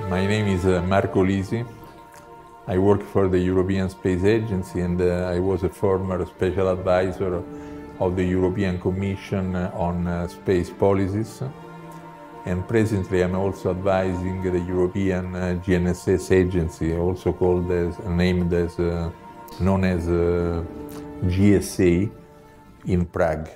My name is Marco Lisi. I work for the European Space Agency and I was a former special advisor of the European Commission on space policies. And presently I'm also advising the European GNSS agency, also called as, known as GSA in Prague.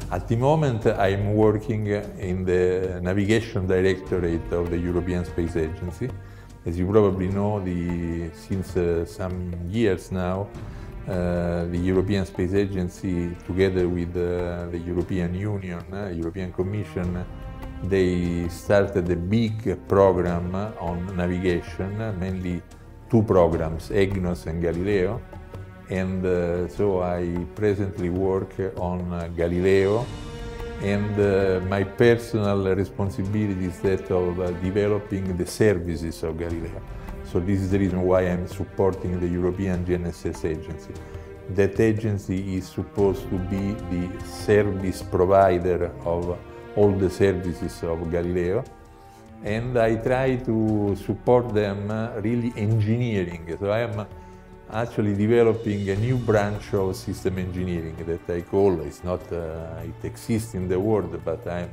At the moment, I'm working in the Navigation Directorate of the European Space Agency. As you probably know, since some years now, the European Space Agency, together with the European Union, European Commission, they started a big program on navigation, mainly two programs, EGNOS and Galileo. And so I presently work on Galileo, and my personal responsibility is that of developing the services of Galileo. So this is the reason why I'm supporting the European GNSS agency. That agency is supposed to be the service provider of all the services of Galileo, and I try to support them really engineering. So I am actually developing a new branch of system engineering that I call, it's not, it exists in the world, but I'm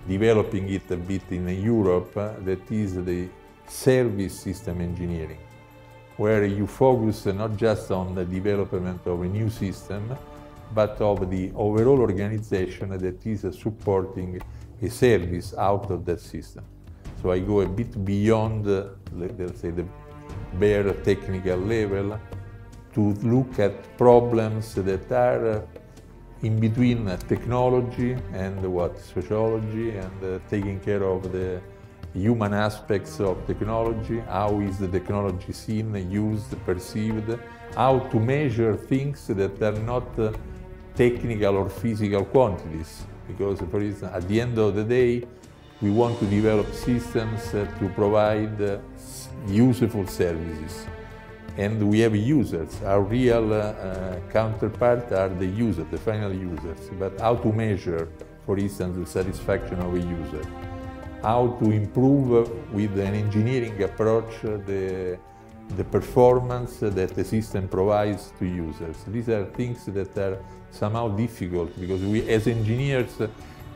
developing it a bit in Europe, that is the service system engineering, where you focus not just on the development of a new system, but of the overall organization that is supporting a service out of that system. So I go a bit beyond, let's say, the bare technical level to look at problems that are in between technology and sociology, and taking care of the human aspects of technology. How is the technology seen, used, perceived? How to measure things that are not technical or physical quantities. Because, for instance, at the end of the day, we want to develop systems to provide useful services. And we have users. Our real counterpart are the users, the final users. But how to measure, for instance, the satisfaction of a user? How to improve with an engineering approach the performance that the system provides to users? These are things that are somehow difficult, because we, as engineers,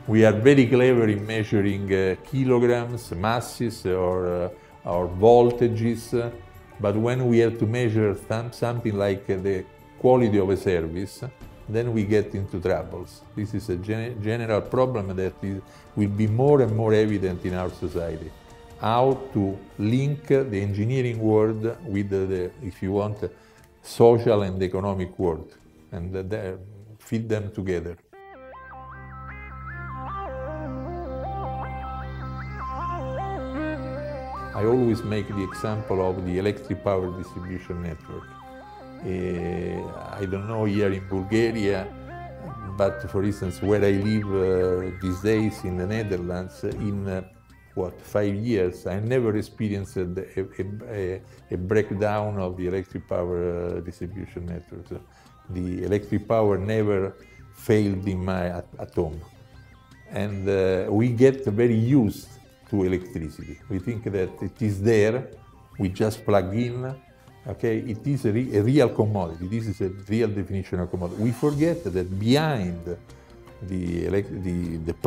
we are very clever in measuring kilograms, masses, or voltages, but when we have to measure something like the quality of a service, then we get into troubles. This is a general problem that will be more and more evident in our society. How to link the engineering world with the, if you want, social and economic world, and feed them together. I always make the example of the electric power distribution network. I don't know here in Bulgaria, but for instance, where I live these days in the Netherlands, in 5 years, I never experienced a breakdown of the electric power distribution network. So the electric power never failed in at home. And we get very used to electricity. We think that it is there, we just plug in, okay? It is a real commodity. This is a real definition of commodity. We forget that behind the electric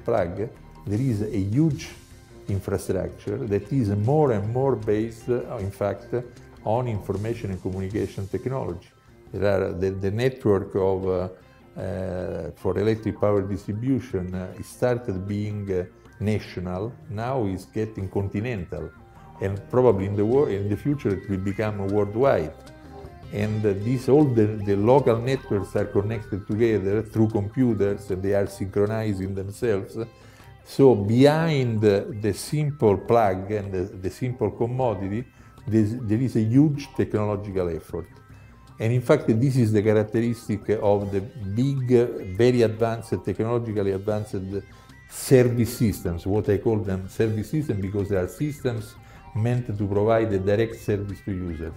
plug, there is a huge infrastructure that is more and more based, in fact, on information and communication technology. There are the network of for electric power distribution started being national, now is getting continental, and probably in the future it will become worldwide. And all the local networks are connected together through computers, and they are synchronizing themselves. So behind the simple plug and the simple commodity, there is a huge technological effort. And in fact, this is the characteristic of the big, very advanced, technologically advanced service systems, what I call them service systems, because they are systems meant to provide a direct service to users.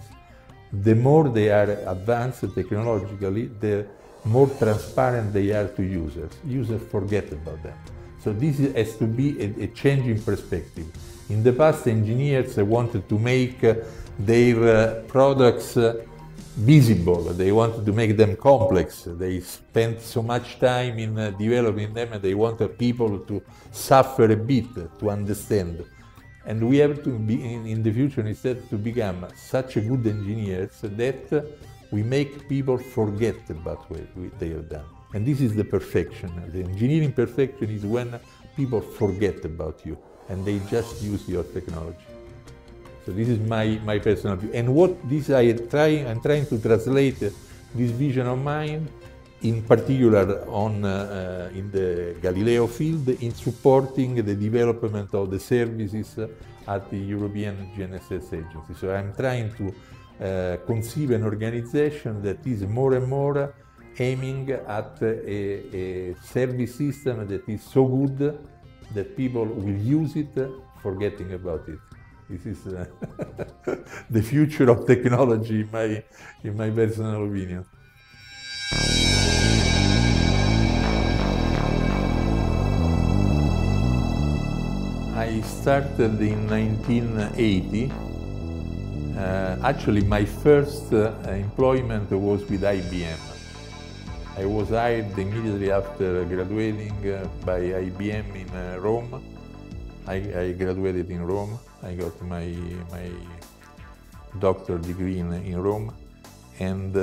The more they are advanced technologically, the more transparent they are to users. Users forget about them. So this has to be a change in perspective. In the past, engineers wanted to make their products visible. They wanted to make them complex. They spent so much time in developing them, and they wanted people to suffer a bit to understand. And we have to be, in the future, instead, to become such a good engineers that we make people forget about what they have done. And this is the perfection. The engineering perfection is when people forget about you and they just use your technology. So this is my personal view. And what this I'm trying to translate this vision of mine, in particular on in the Galileo field, in supporting the development of the services at the European GNSS agency. So I'm trying to conceive an organization that is more and more aiming at a service system that is so good that people will use it forgetting about it. This is the future of technology in my personal opinion. I started in 1980. Actually, my first employment was with IBM. I was hired immediately after graduating by IBM in Rome. I graduated in Rome. I got my doctorate degree in Rome, and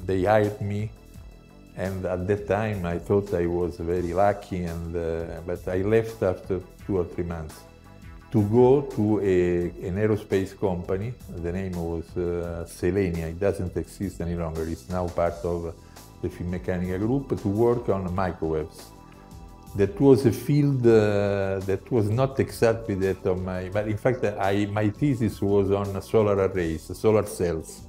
they hired me. And at that time, I thought I was very lucky, but I left after 2 or 3 months to go to an aerospace company. The name was Selenia. It doesn't exist any longer. It's now part of the Finmeccanica Group, to work on microwaves. That was a field that was not exactly that of but in fact, my thesis was on solar arrays, solar cells.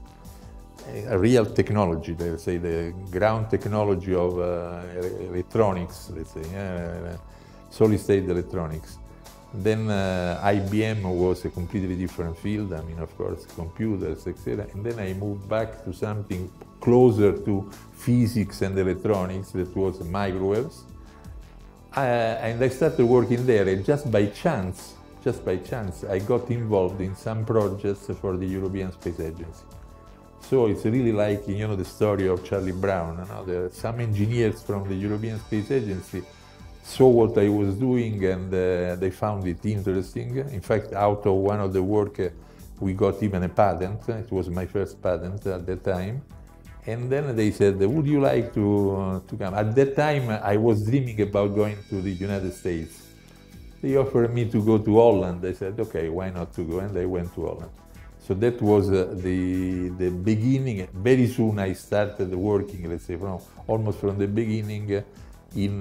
A real technology, let's say, the ground technology of electronics, let's say, solid-state electronics. Then IBM was a completely different field, I mean, of course, computers, etc. And then I moved back to something closer to physics and electronics, that was microwaves. And I started working there, and just by chance, I got involved in some projects for the European Space Agency. So it's really like, you know, the story of Charlie Brown. You know? There are some engineers from the European Space Agency saw what I was doing, and they found it interesting. In fact, out of one of the work, we got even a patent. It was my first patent at that time. And then they said, would you like to come? At that time, I was dreaming about going to the United States. They offered me to go to Holland. I said, okay, why not to go? And I went to Holland. So that was the beginning. Very soon I started working, let's say, almost from the beginning in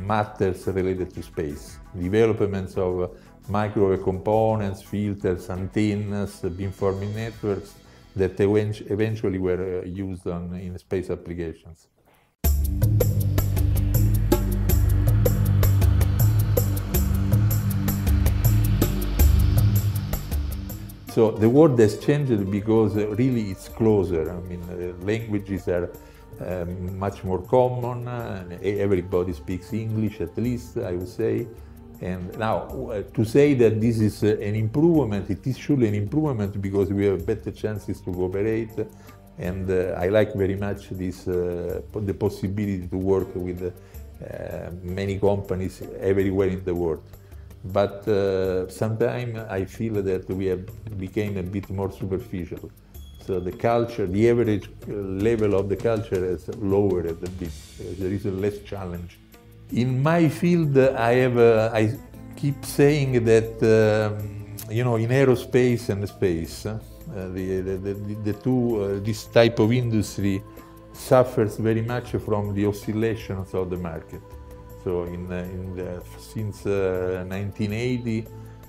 matters related to space. Developments of microwave components, filters, antennas, beamforming networks that eventually were used in space applications. So the world has changed because really it's closer. I mean, languages are much more common. Everybody speaks English, at least, I would say. And now, to say that this is an improvement, it is surely an improvement because we have better chances to cooperate. And I like very much this, the possibility to work with many companies everywhere in the world. But sometimes I feel that we have become a bit more superficial. So the culture, the average level of the culture has lowered a bit. There is a less challenge. In my field, I keep saying that, you know, in aerospace and space, this type of industry suffers very much from the oscillations of the market. So since 1980,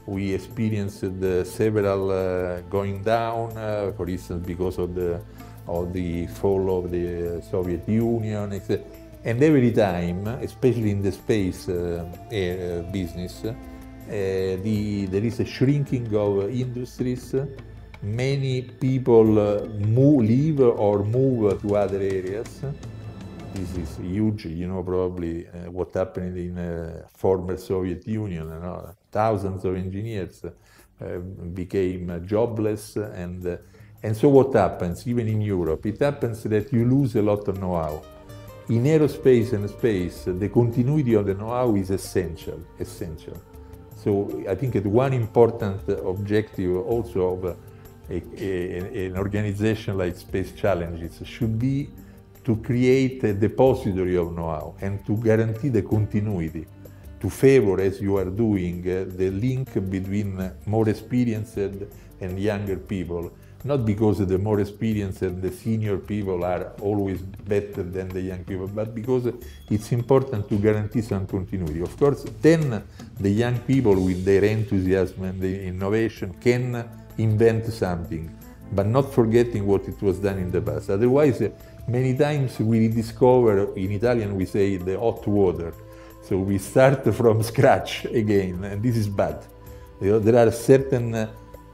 we experienced several going down, for instance, because of the fall of the Soviet Union, etc. And every time, especially in the space business, there is a shrinking of industries many people leave or move to other areas. This is huge, you know, probably what happened in former Soviet Union. You know, thousands of engineers became jobless, and so what happens, even in Europe? It happens that you lose a lot of know-how. In aerospace and space, the continuity of the know-how is essential. So I think that one important objective also of an organization like SpaceChallenges should be to create a depository of know-how and to guarantee the continuity, to favor, as you are doing, the link between more experienced and younger people. Not because the more experienced and the senior people are always better than the young people, but because it's important to guarantee some continuity. Of course, then the young people with their enthusiasm and the innovation can invent something, but not forgetting what it was done in the past. Otherwise, many times we rediscover, in Italian we say, the hot water. So we start from scratch again, and this is bad. You know, there are certain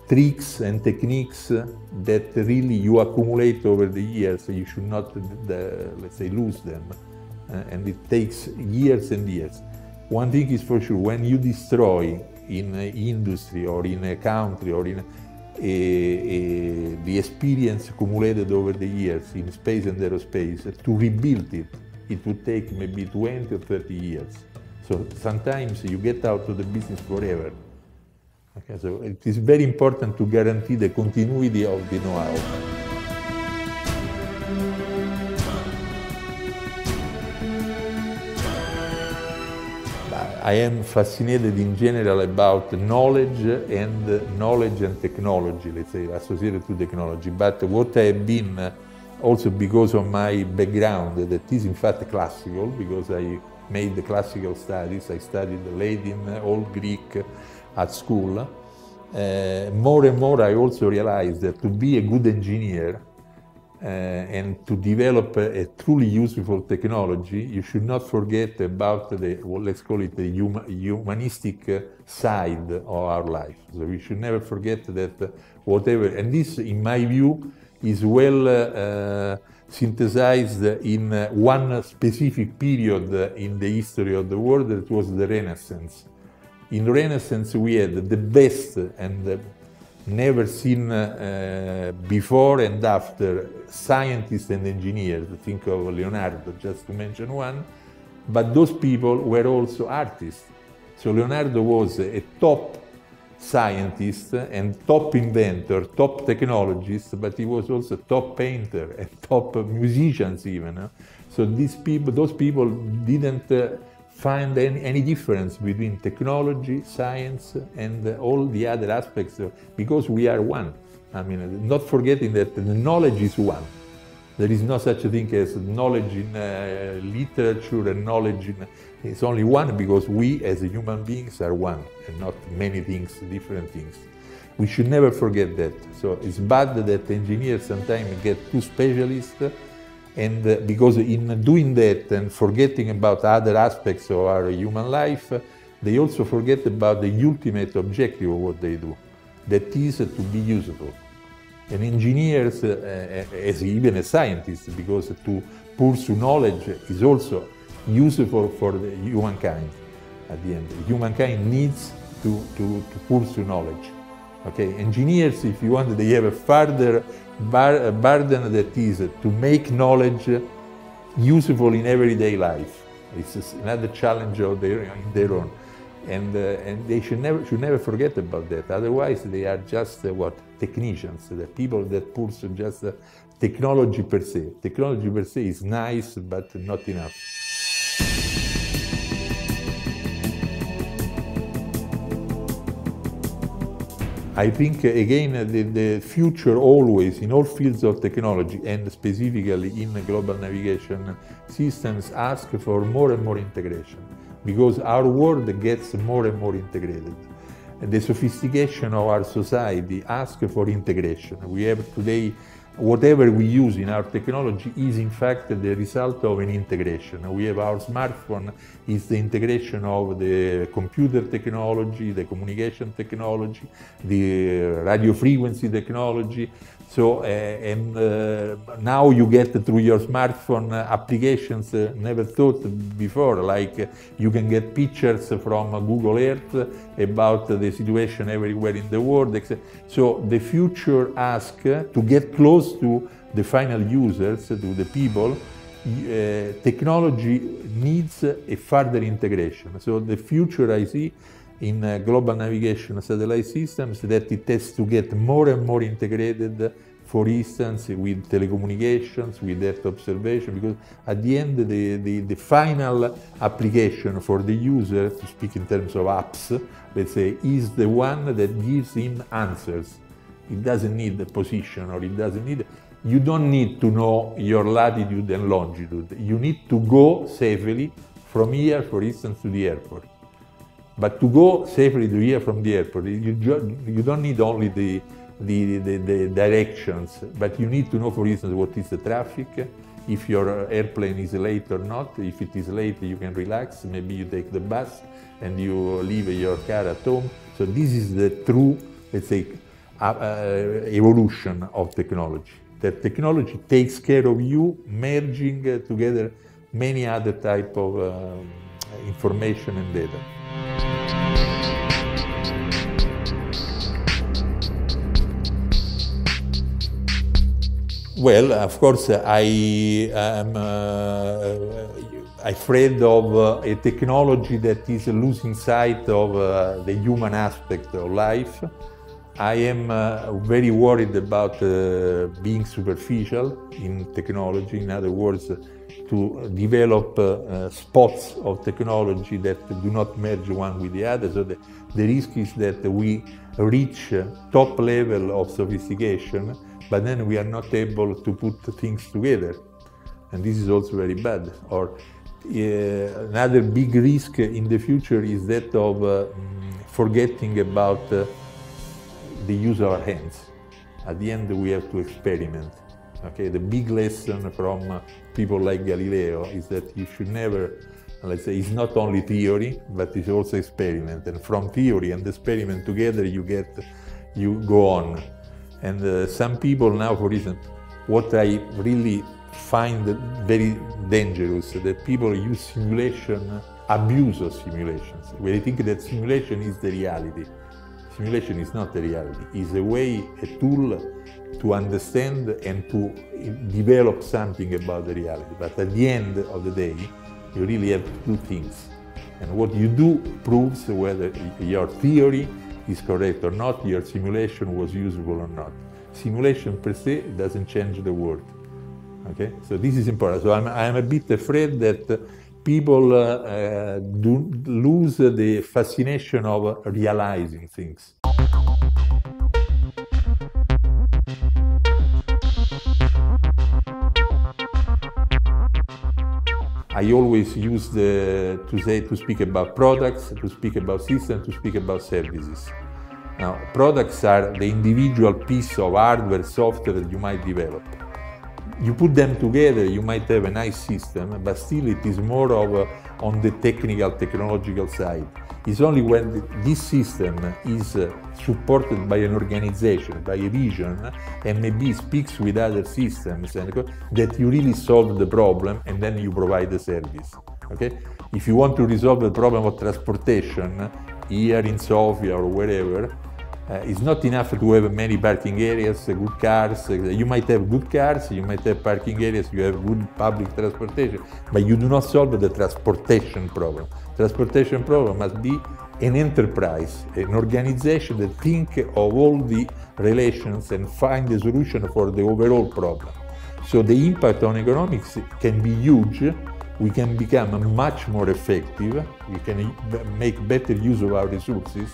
tricks and techniques that really you accumulate over the years. You should not, let's say, lose them. And it takes years and years. One thing is for sure, when you destroy in industry or in a country or in the experience accumulated over the years in space and aerospace, to rebuild it, it would take maybe 20 or 30 years. So sometimes you get out of the business forever. Okay, so it is very important to guarantee the continuity of the know-how. I am fascinated in general about knowledge and technology, let's say, associated to technology. But what I have been, also because of my background, that is in fact classical, because I made the classical studies, I studied Latin, Old Greek at school. More and more I also realized that to be a good engineer and to develop a truly useful technology, you should not forget about the, well, let's call it the humanistic side of our life. So we should never forget that whatever, and this, in my view, is well synthesized in one specific period in the history of the world, that was the Renaissance. In the Renaissance, we had the best and never seen before and after scientists and engineers. Think of Leonardo, just to mention one. But those people were also artists. So Leonardo was a top scientist and top inventor, top technologist, but he was also top painter and top musicians even. So those people didn't find any difference between technology, science, and all the other aspects, because we are one. I mean, not forgetting that the knowledge is one. There is no such a thing as knowledge in literature and knowledge in... It's only one, because we as human beings are one, and not many things, different things. We should never forget that. So it's bad that engineers sometimes get too specialist, and because in doing that and forgetting about other aspects of our human life, they also forget about the ultimate objective of what they do, that is to be useful. And engineers, as even a scientist, because to pursue knowledge is also useful for the humankind at the end. Humankind needs to pursue knowledge. Okay, engineers, if you want, they have a further burden, that is to make knowledge useful in everyday life. It's another challenge of their own, and they should never forget about that. Otherwise, they are just technicians, the people that pursue just technology per se. Technology per se is nice, but not enough. I think, again, the future always, in all fields of technology, and specifically in global navigation systems, ask for more and more integration, because our world gets more and more integrated. And the sophistication of our society asks for integration. We have today whatever we use in our technology is in fact the result of an integration. We have our smartphone, is the integration of the computer technology, the communication technology, the radio frequency technology. So, now you get through your smartphone applications never thought before, like you can get pictures from Google Earth about the situation everywhere in the world. So the future asks to get close to the final users, to the people. Technology needs a further integration. So the future I see in global navigation satellite systems that it has to get more and more integrated, for instance, with telecommunications, with Earth observation, because at the end, the final application for the user, to speak in terms of apps, let's say, is the one that gives him answers. It doesn't need the position, or it doesn't need, you don't need to know your latitude and longitude. You need to go safely from here, for instance, to the airport. But to go safely to here from the airport, you don't need only the directions, but you need to know, for instance, what is the traffic, if your airplane is late or not. If it is late, you can relax, maybe you take the bus and you leave your car at home. So this is the true, let's say, evolution of technology. That technology takes care of you, merging together many other type of information and data. Well, of course, I am afraid of a technology that is losing sight of the human aspect of life. I am very worried about being superficial in technology. In other words, to develop spots of technology that do not merge one with the other. So the risk is that we reach top level of sophistication, but then we are not able to put things together. And this is also very bad. Or another big risk in the future is that of forgetting about the use of our hands. At the end, we have to experiment. Okay, the big lesson from people like Galileo is that you should never, let's say, it's not only theory, but it's also experiment. And from theory and experiment together, you go on. And some people now, for instance, what I really find very dangerous, that people use simulation, abuse of simulations, where they think that simulation is the reality. Simulation is not the reality. It's a way, a tool to understand and to develop something about the reality. But at the end of the day, you really have to do things. And what you do proves whether your theory is correct or not, your simulation was usable or not. Simulation per se doesn't change the world. Okay? So this is important. So I'm a bit afraid that people do lose the fascination of realizing things. I always use to speak about products, to speak about systems, to speak about services. Now, products are the individual piece of hardware, software that you might develop. You put them together, you might have a nice system, but still it is more of on the technical, technological side. It's only when this system is supported by an organization, by a vision, and maybe speaks with other systems, that you really solve the problem and then you provide the service. Okay? If you want to resolve the problem of transportation here in Sofia or wherever, it's not enough to have many parking areas, good cars. You might have good cars, you might have parking areas, you have good public transportation, but you do not solve the transportation problem. Transportation problem must be an enterprise, an organization that think of all the relations and find a solution for the overall problem. So the impact on economics can be huge. We can become much more effective. We can make better use of our resources.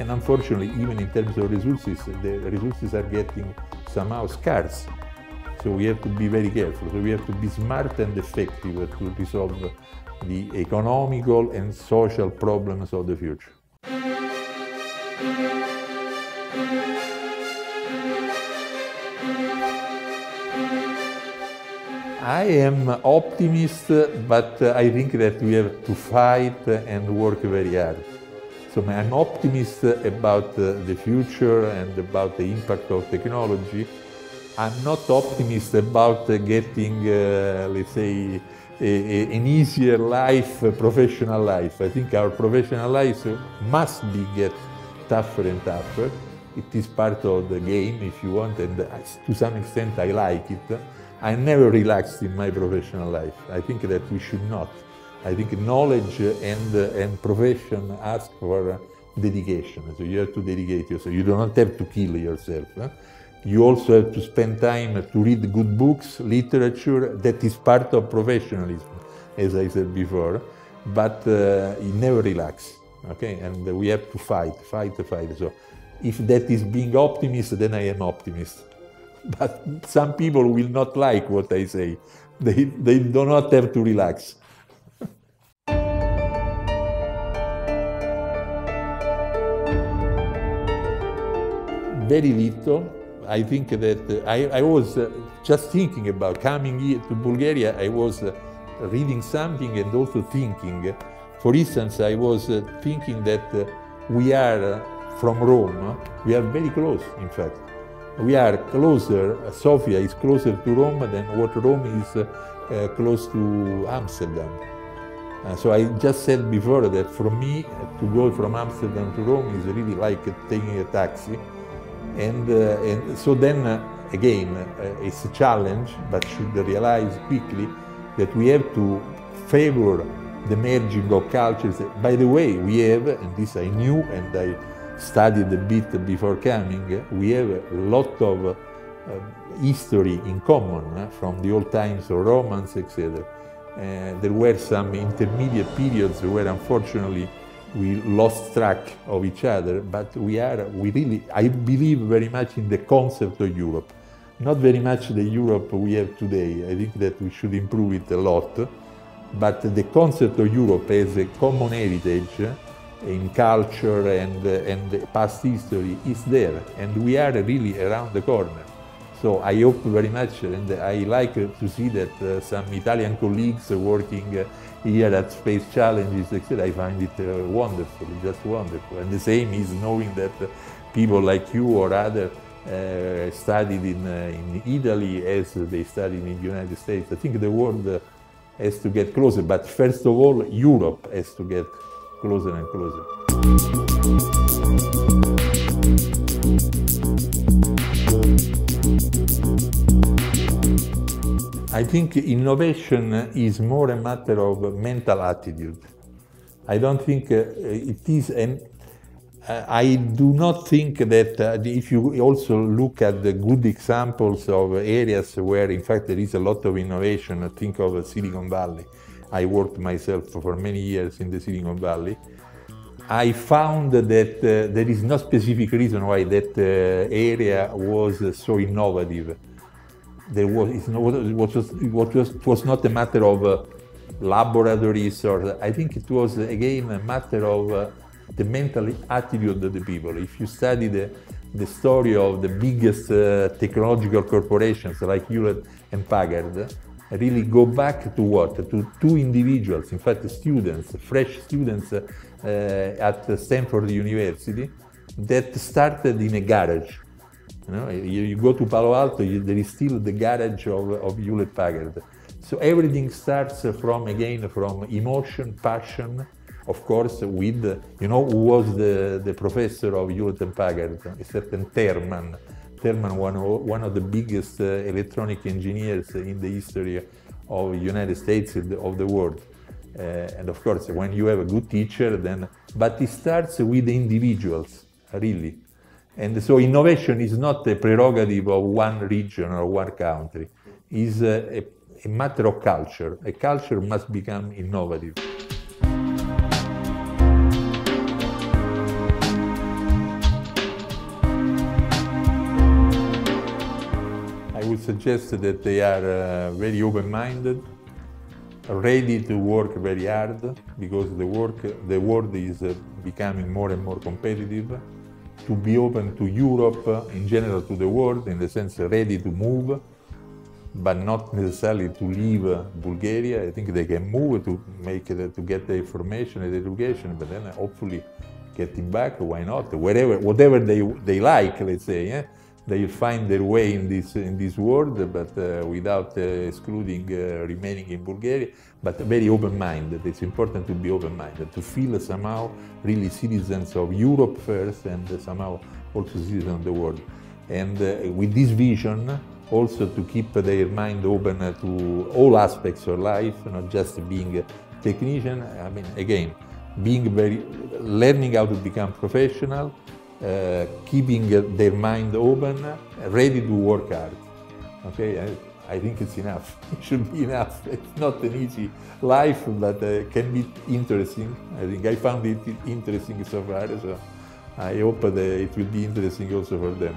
And unfortunately, even in terms of resources, the resources are getting somehow scarce. So we have to be very careful. So we have to be smart and effective to resolve the economical and social problems of the future. I am optimist, but I think that we have to fight and work very hard. So I'm optimist about the future and about the impact of technology. I'm not optimist about getting, let's say, an easier life, professional life. I think our professional life must get tougher and tougher. It is part of the game, if you want, and to some extent I like it. I never relaxed in my professional life. I think that we should not. I think knowledge and profession ask for dedication. So you have to dedicate yourself. You do not have to kill yourself. You also have to spend time to read good books, literature. That is part of professionalism, as I said before. But you never relax. Okay, and we have to fight. So if that is being optimist, then I am optimist. But some people will not like what I say. They do not have to relax. Very little. I think that I was just thinking about coming here to Bulgaria. I was reading something and also thinking. For instance, I was thinking that we are from Rome. We are very close, in fact. We are closer, Sofia is closer to Rome than what Rome is close to Amsterdam. So I just said before that for me to go from Amsterdam to Rome is really like taking a taxi. And so then again, it's a challenge, but should realize quickly that we have to favor the merging of cultures. By the way, we have, and this I knew and I studied a bit before coming, we have a lot of history in common from the old times of Romans, etc. There were some intermediate periods where unfortunately we lost track of each other, but we really, I believe very much in the concept of Europe. Not very much the Europe we have today. I think that we should improve it a lot, but the concept of Europe as a common heritage in culture and past history is there, and we are really around the corner. So I hope very much, and I like to see that some Italian colleagues working here at SpaceChallenges, etc. I find it wonderful, just wonderful. And the same is knowing that people like you or others studied in Italy as they studied in the United States. I think the world has to get closer, but first of all, Europe has to get closer and closer. I think innovation is more a matter of mental attitude. I don't think it is, and I do not think that if you also look at the good examples of areas where in fact there is a lot of innovation, think of Silicon Valley. I worked myself for many years in the Silicon Valley. I found that there is no specific reason why that area was so innovative. It was not a matter of laboratories, or I think it was again a matter of the mental attitude of the people. If you study the story of the biggest technological corporations like Hewlett and Packard, really go back to what? To two individuals, in fact students, fresh students at Stanford University that started in a garage. You know, you go to Palo Alto, there is still the garage of Hewlett Packard. So everything starts from emotion, passion, of course, with, you know, who was the professor of Hewlett and Packard, a certain Terman. Terman, one of the biggest electronic engineers in the history of the United States, of the world. And of course, when you have a good teacher, then, but it starts with the individuals, really. And so innovation is not a prerogative of one region or one country. It's a matter of culture. A culture must become innovative. I would suggest that they are very open-minded, ready to work very hard, because the world is becoming more and more competitive. To be open to Europe, in general to the world, in the sense ready to move, but not necessarily to leave Bulgaria. I think they can move to to get the information and education, but then hopefully getting back, why not? Whatever they like, let's say, they'll find their way in this world, but without excluding remaining in Bulgaria, but very open-minded. It's important to be open-minded, to feel somehow really citizens of Europe first and somehow also citizens of the world. And with this vision, also to keep their mind open to all aspects of life, not just being a technician. I mean, again, learning how to become professional, keeping their mind open, ready to work hard. Okay, I think it's enough. It should be enough. It's not an easy life, but can be interesting. I think I found it interesting so far, so I hope that it will be interesting also for them.